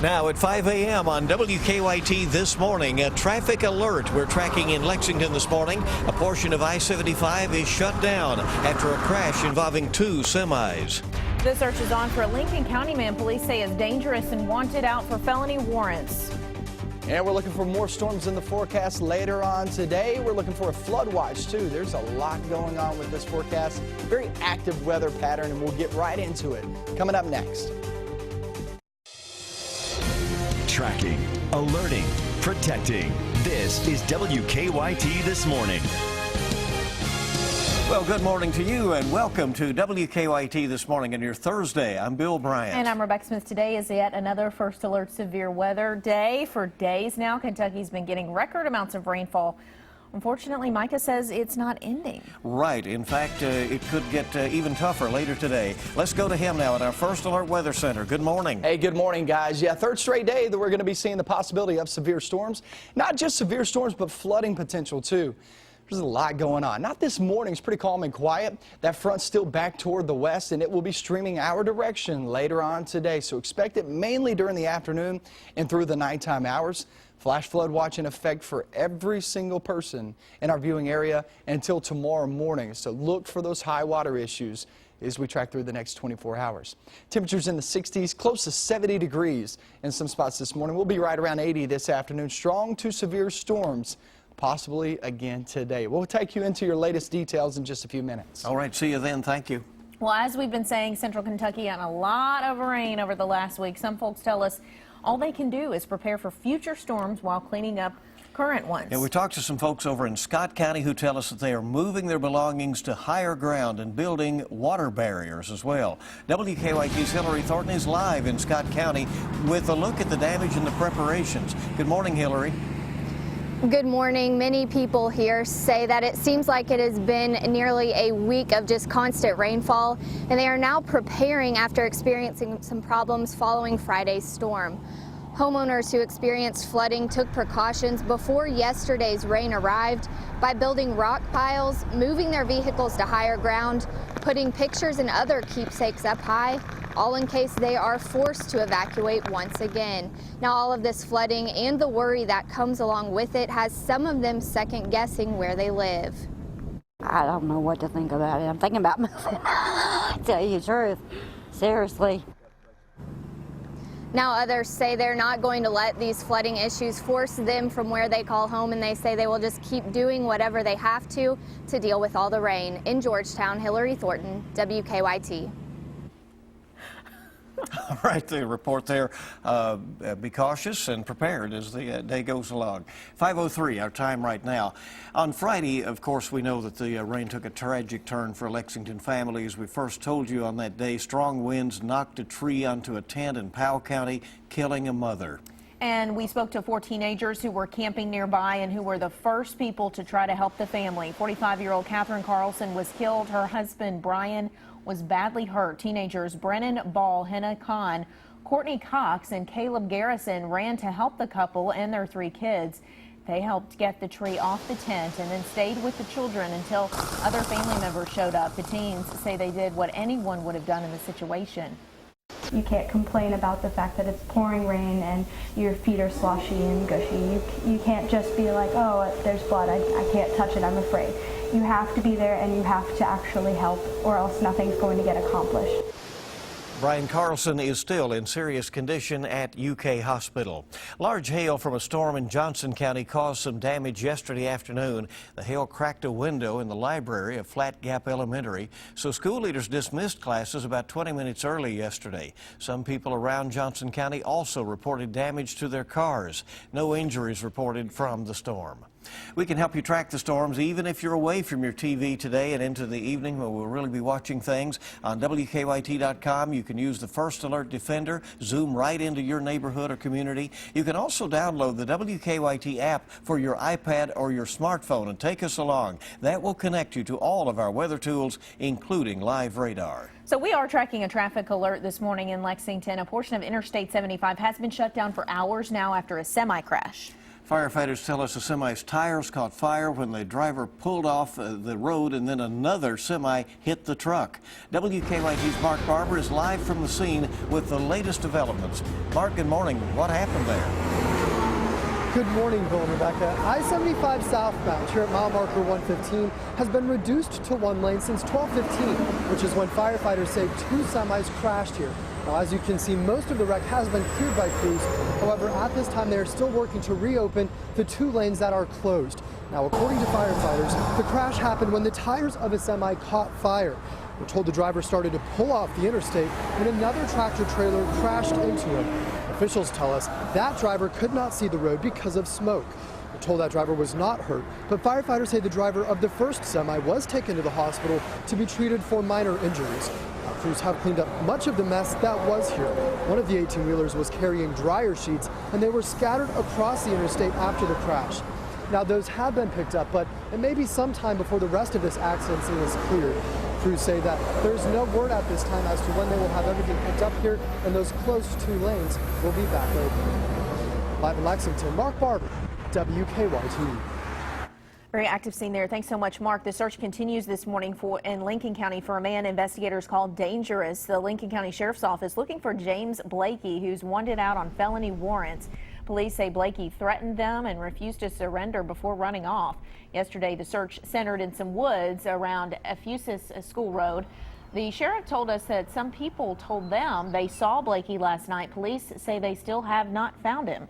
Now at 5 a.m. on WKYT this morning, a traffic alert we're tracking in Lexington this morning. A portion of I-75 is shut down after a crash involving two semis. The search is on for a Lincoln County man police say is dangerous and wanted out for felony warrants. And we're looking for more storms in the forecast later on today. We're looking for a flood watch too. There's a lot going on with this forecast. Very active weather pattern, and we'll get right into it coming up next. Tracking, alerting, protecting. This is WKYT This Morning. Well, good morning to you and welcome to WKYT This Morning on your Thursday. I'm Bill Bryant. And I'm Rebecca Smith. Today is yet another first alert severe weather day. For days now, Kentucky's been getting record amounts of rainfall. Unfortunately, Micah says it's not ending. Right. In fact, it could get even tougher later today. Let's go to him now at our First Alert Weather Center. Good morning. Hey, good morning, guys. Yeah, third straight day that we're going to be seeing the possibility of severe storms. Not just severe storms, but flooding potential, too. There's a lot going on. Not this morning. It's pretty calm and quiet. That front's still back toward the west, and it will be streaming our direction later on today. So expect it mainly during the afternoon and through the nighttime hours. Flash flood watch in effect for every single person in our viewing area until tomorrow morning. So look for those high water issues as we track through the next 24 hours. Temperatures in the 60s, close to 70 degrees in some spots this morning. We'll be right around 80 this afternoon. Strong to severe storms possibly again today. We'll take you into your latest details in just a few minutes. All right, see you then. Thank you. Well, as we've been saying, Central Kentucky had a lot of rain over the last week. Some folks tell us all they can do is prepare for future storms while cleaning up current ones. Yeah, we talked to some folks over in Scott County who tell us that they are moving their belongings to higher ground and building water barriers as well. WKYT's Hillary Thornton is live in Scott County with a look at the damage and the preparations. Good morning, Hillary. Good morning. Many people here say that it seems like it has been nearly a week of just constant rainfall, and they are now preparing after experiencing some problems following Friday's storm. Homeowners who experienced flooding took precautions before yesterday's rain arrived by building rock piles, moving their vehicles to higher ground, putting pictures and other keepsakes up high, all in case they are forced to evacuate once again. Now, all of this flooding and the worry that comes along with it has some of them second guessing where they live. I don't know what to think about it. I'm thinking about moving, to tell you the truth. Seriously. Now, others say they're not going to let these flooding issues force them from where they call home, and they say they will just keep doing whatever they have to deal with all the rain. In Georgetown, Hillary Thornton, WKYT. All right, the report there. Be cautious and prepared as the day goes along. 5:03, our time right now. On Friday, of course, we know that the rain took a tragic turn for Lexington families. We first told you on that day, strong winds knocked a tree onto a tent in Powell County, killing a mother. And we spoke to 4 teenagers who were camping nearby and who were the first people to try to help the family. 45-year-old Catherine Carlson was killed. Her husband, Brian, was badly hurt. Teenagers Brennan Ball, Henna Khan, Courtney Cox, and Caleb Garrison ran to help the couple and their 3 kids. They helped get the tree off the tent and then stayed with the children until other family members showed up. The teens say they did what anyone would have done in the situation. You can't complain about the fact that it's pouring rain and your feet are sloshy and gushy. You can't just be like, oh, there's blood, I can't touch it, I'm afraid. You have to be there and you have to actually help, or else nothing's going to get accomplished. Brian Carlson is still in serious condition at UK Hospital. Large hail from a storm in Johnson County caused some damage yesterday afternoon. The hail cracked a window in the library of Flat Gap Elementary, so school leaders dismissed classes about 20 minutes early yesterday. Some people around Johnson County also reported damage to their cars. No injuries reported from the storm. We can help you track the storms even if you're away from your TV today and into the evening when we'll really be watching things. On WKYT.com, you can use the First Alert Defender, zoom right into your neighborhood or community. You can also download the WKYT app for your iPad or your smartphone and take us along. That will connect you to all of our weather tools, including live radar. So we are tracking a traffic alert this morning in Lexington. A portion of Interstate 75 has been shut down for hours now after a semi crash. Firefighters tell us a semi's tires caught fire when the driver pulled off the road and then another semi hit the truck. WKYT's Mark Barber is live from the scene with the latest developments. Mark, good morning. What happened there? Good morning, Bill and Rebecca. I-75 southbound here at mile marker 115 has been reduced to one lane since 12:15, which is when firefighters say two semis crashed here. Now, as you can see, most of the wreck has been cleared by crews. However, at this time, they are still working to reopen the two lanes that are closed. Now, according to firefighters, the crash happened when the tires of a semi caught fire. We're told the driver started to pull off the interstate when another tractor trailer crashed into him. Officials tell us that driver could not see the road because of smoke. We're told that driver was not hurt, but firefighters say the driver of the first semi was taken to the hospital to be treated for minor injuries. Crews have cleaned up much of the mess that was here. One of the 18-wheelers was carrying dryer sheets, and they were scattered across the interstate after the crash. Now, those have been picked up, but it may be some time before the rest of this accident scene is cleared. Crews say that there's no word at this time as to when they will have everything picked up here, and those closed two lanes will be back open. Live in Lexington, Mark Barber, WKYT. Very active scene there. Thanks so much, Mark. The search continues this morning in Lincoln County for a man investigators call dangerous. The Lincoln County Sheriff's Office looking for James Blakey, who's wanted out on felony warrants. Police say Blakey threatened them and refused to surrender before running off. Yesterday, the search centered in some woods around Effusis School Road. The sheriff told us that some people told them they saw Blakey last night. Police say they still have not found him.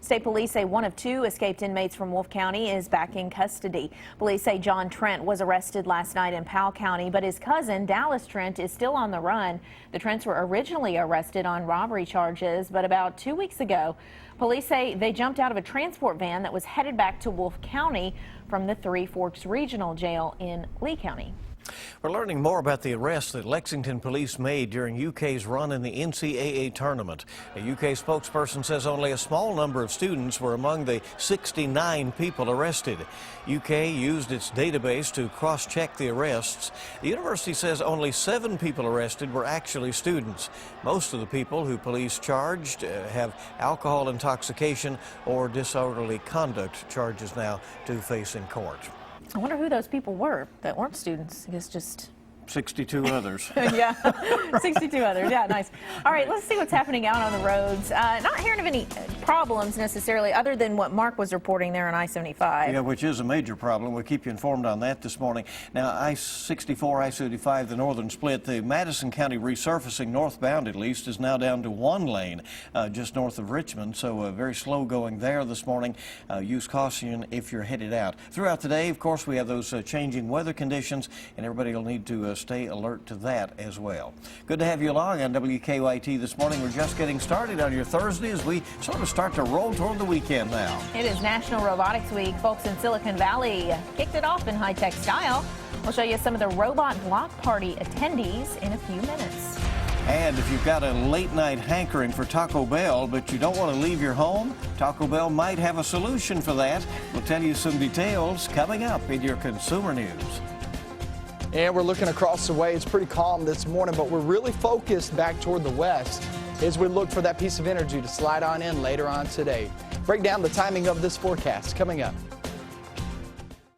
State police say one of two escaped inmates from Wolfe County is back in custody. Police say John Trent was arrested last night in Powell County, but his cousin, Dallas Trent, is still on the run. The Trents were originally arrested on robbery charges, but about 2 weeks ago, police say they jumped out of a transport van that was headed back to Wolfe County from the Three Forks Regional Jail in Lee County. We're learning more about the arrest that Lexington police made during UK's run in the NCAA tournament. A UK spokesperson says only a small number of students were among the 69 people arrested. UK used its database to cross-check the arrests. The university says only 7 people arrested were actually students. Most of the people who police charged have alcohol intoxication or disorderly conduct charges now to face in court. I wonder who those people were that weren't students. I guess just 62 others. Yeah, 62 others. Yeah, nice. All right, let's see what's happening out on the roads. Not hearing of any problems necessarily other than what Mark was reporting there on I-75. Yeah, which is a major problem. We'll keep you informed on that this morning. Now, I-64, I-75, the northern split, the Madison County resurfacing northbound at least is now down to one lane just north of Richmond. So very slow going there this morning. Use caution if you're headed out. Throughout the day, of course, we have those changing weather conditions, and everybody will need to stay alert to that as well. Good to have you along on WKYT this morning. We're just getting started on your Thursday as we sort of start to roll toward the weekend now. It is National Robotics Week. Folks in Silicon Valley kicked it off in high-tech style. We'll show you some of the robot block party attendees in a few minutes. And if you've got a late-night hankering for Taco Bell, but you don't want to leave your home, Taco Bell might have a solution for that. We'll tell you some details coming up in your Consumer News. And we're looking across the way. It's pretty calm this morning, but we're really focused back toward the west as we look for that piece of energy to slide on in later on today. Break down the timing of this forecast coming up.